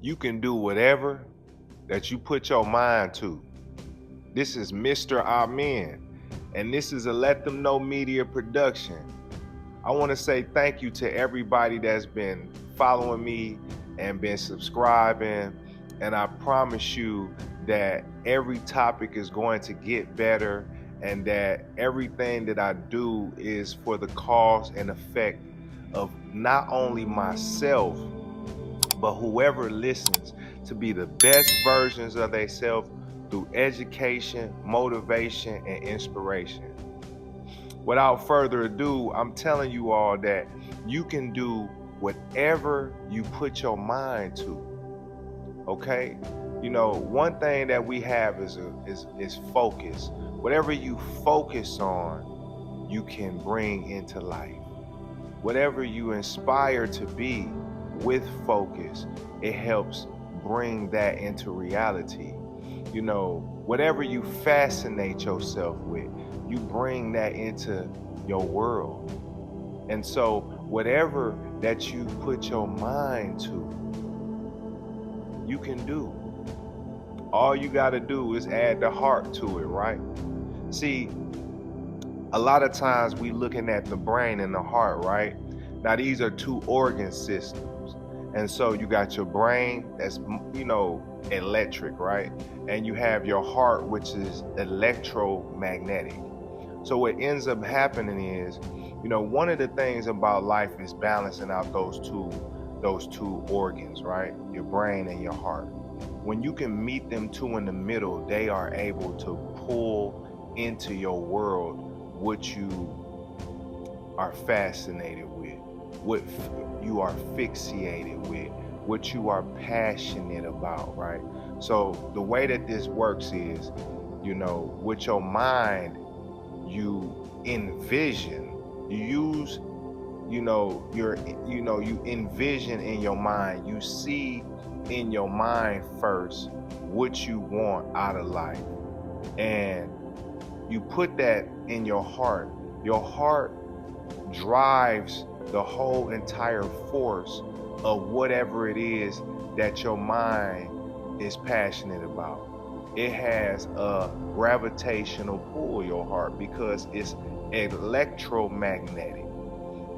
You can do whatever that you put your mind to. This is Mr. Amen, and this is a Let Them Know Media production. I want to say thank you to everybody that's been following me and been subscribing. And I promise you that every topic is going to get better and that everything that I do is for the cause and effect of not only myself, but whoever listens to be the best versions of themselves through education, motivation, and inspiration. Without further ado, I'm telling you all that you can do whatever you put your mind to. Okay? You know, one thing that we have is focus. Whatever you focus on, you can bring into life. Whatever you inspire to be with focus, it helps bring that into reality. You know, whatever you fascinate yourself with, you bring that into your world. And so, whatever that you put your mind to, you can do. All you got to do is add the heart to it, right? See, a lot of times we looking at the brain and the heart, right? Now these are two organ systems. And so you got your brain that's, electric, right? And you have your heart, which is electromagnetic. So what ends up happening is, one of the things about life is balancing out those two organs, right? Your brain and your heart. When you can meet them two in the middle, they are able to pull into your world what you are fascinated with, what you are fixated with, what you are passionate about, right? So the way that this works is, with your mind, you envision, you use, you envision in your mind, you see in your mind first what you want out of life. And you put that in your heart. Your heart drives the whole entire force of whatever it is that your mind is passionate about. It has a gravitational pull, your heart, because it's electromagnetic.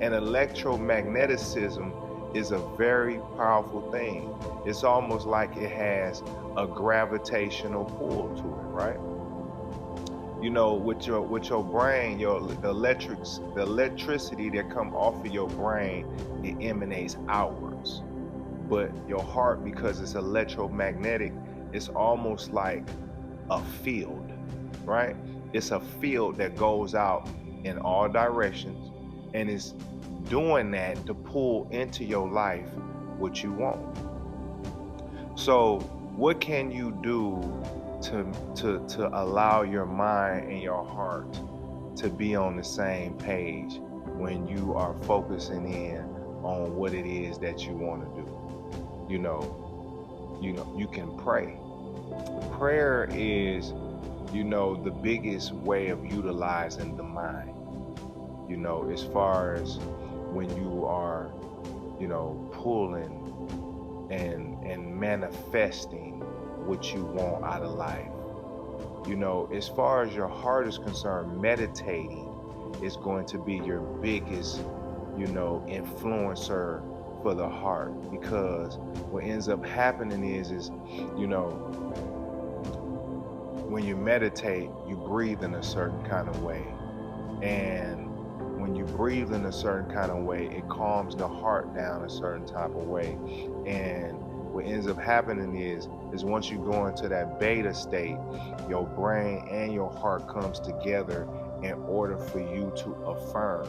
And electromagneticism is a very powerful thing. It's almost like it has a gravitational pull to it, right? With your brain, the electricity that come off of your brain, it emanates outwards. But your heart, because it's electromagnetic, it's almost like a field, right? It's a field that goes out in all directions and is doing that to pull into your life what you want. So what can you do to allow your mind and your heart to be on the same page when you are focusing in on what it is that you want to do? You can pray. Prayer is, the biggest way of utilizing the mind. As far as when you are, pulling and manifesting what you want out of life. As far as your heart is concerned, meditating is going to be your biggest, influencer for the heart, because what ends up happening is when you meditate, you breathe in a certain kind of way. And when you breathe in a certain kind of way, it calms the heart down a certain type of way. And what ends up happening is once you go into that beta state, your brain and your heart comes together in order for you to affirm.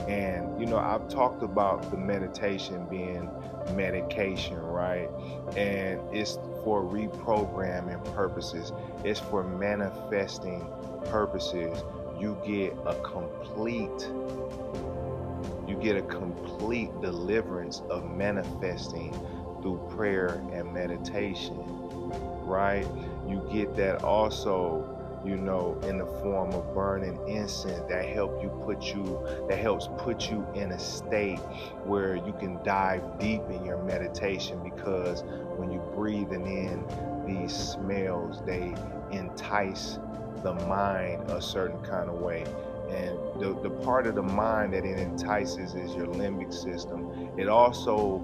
And I've talked about the meditation being medication, right? And it's for reprogramming purposes, it's for manifesting purposes. You get a complete deliverance of manifesting through prayer and meditation, right? You get that also in the form of burning incense that helps put you in a state where you can dive deep in your meditation, because when you breathing in these smells, they entice the mind a certain kind of way. And the part of the mind that it entices is your limbic system. It also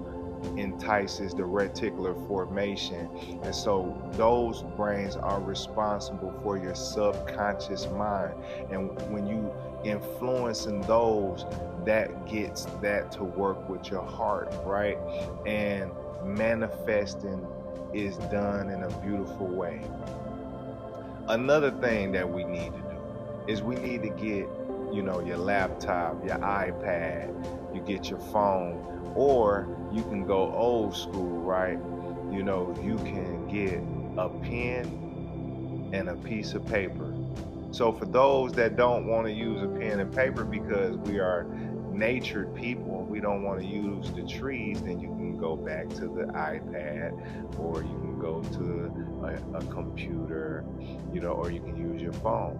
entices the reticular formation. And so those brains are responsible for your subconscious mind. And when you influencing those, that gets that to work with your heart, right? And manifesting is done in a beautiful way. Another thing that we need to do is we need to get, your laptop, your iPad, you get your phone, or you can go old school, right? You can get a pen and a piece of paper. So for those that don't want to use a pen and paper because we are natured people and we don't want to use the trees, then you can go back to the iPad, or you can go to a computer, or you can use your phone.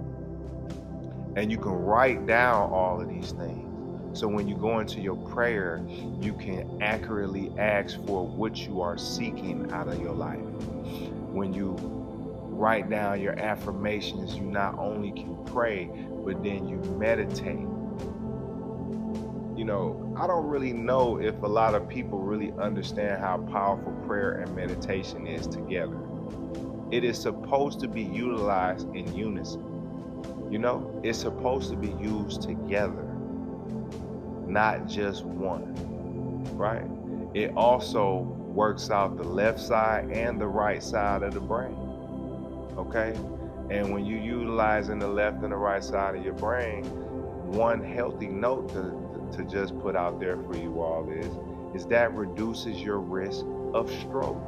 And you can write down all of these things. So when you go into your prayer, you can accurately ask for what you are seeking out of your life. When you write down your affirmations, you not only can pray, but then you meditate. I don't really know if a lot of people really understand how powerful prayer and meditation is together. It is supposed to be utilized in unison. It's supposed to be used together, not just one, right? It also works out the left side and the right side of the brain, okay? And when you utilizing the left and the right side of your brain, one healthy note to just put out there for you all is that reduces your risk of stroke.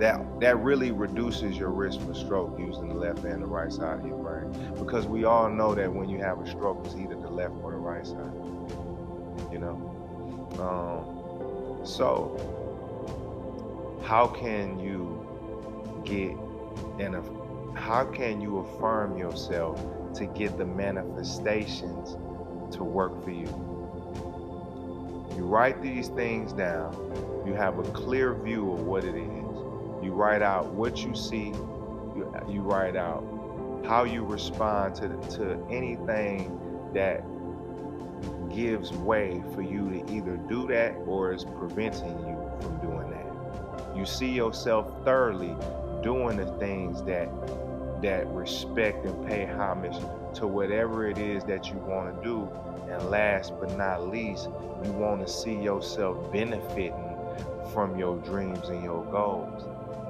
That really reduces your risk for stroke, using the left and the right side of your brain, because we all know that when you have a stroke, it's either the left or the right side. So how can you how can you affirm yourself to get the manifestations to work for you? You write these things down. You have a clear view of what it is. You write out what you see. You write out how you respond to anything that gives way for you to either do that or is preventing you from doing that. You see yourself thoroughly doing the things that respect and pay homage to whatever it is that you want to do. And last but not least, you want to see yourself benefiting from your dreams and your goals.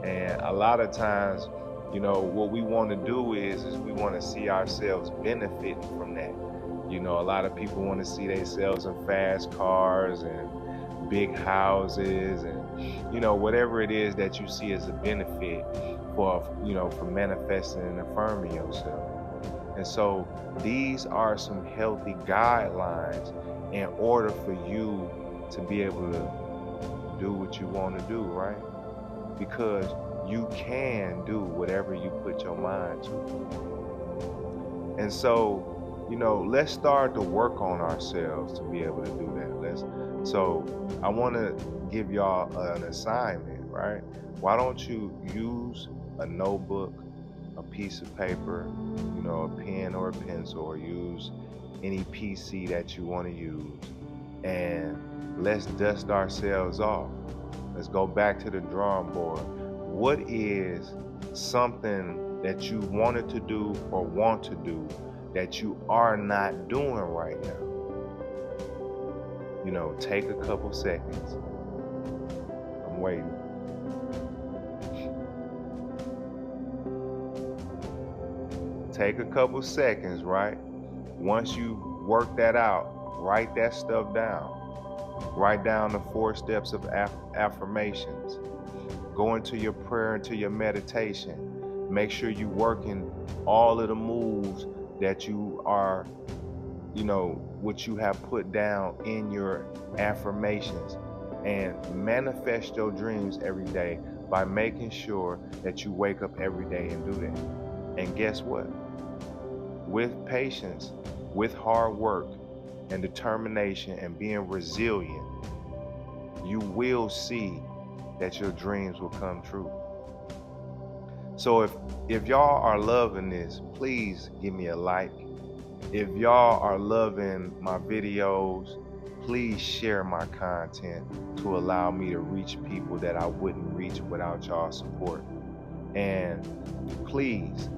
And a lot of times, what we want to do is we want to see ourselves benefiting from that. A lot of people want to see themselves in fast cars and big houses and, whatever it is that you see as a benefit for manifesting and affirming yourself. And so these are some healthy guidelines in order for you to be able to do what you want to do, right? Because you can do whatever you put your mind to. And so, let's start to work on ourselves to be able to do that. So I want to give y'all an assignment, right? Why don't you use a notebook, a piece of paper, a pen or a pencil, or use any PC that you want to use, and let's dust ourselves off. Let's go back to the drawing board. What is something that you wanted to do or want to do that you are not doing right now? Take a couple seconds. I'm waiting. Take a couple seconds, right? Once you work that out, write that stuff down. Write down the 4 steps of affirmations. Go into your prayer, into your meditation. Make sure you're working all of the moves that you are, what you have put down in your affirmations, and manifest your dreams every day by making sure that you wake up every day and do that. And guess what? With patience, with hard work and determination and being resilient, you will see that your dreams will come true. So if y'all are loving this, please give me a like. If y'all are loving my videos, please share my content to allow me to reach people that I wouldn't reach without y'all support. And please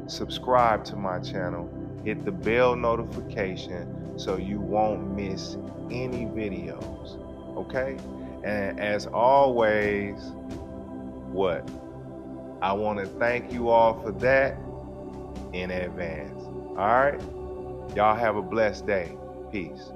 subscribe to my channel, hit the bell notification so you won't miss any videos. Okay? And as always, what? I want to thank you all for that in advance. All right? Y'all have a blessed day. Peace.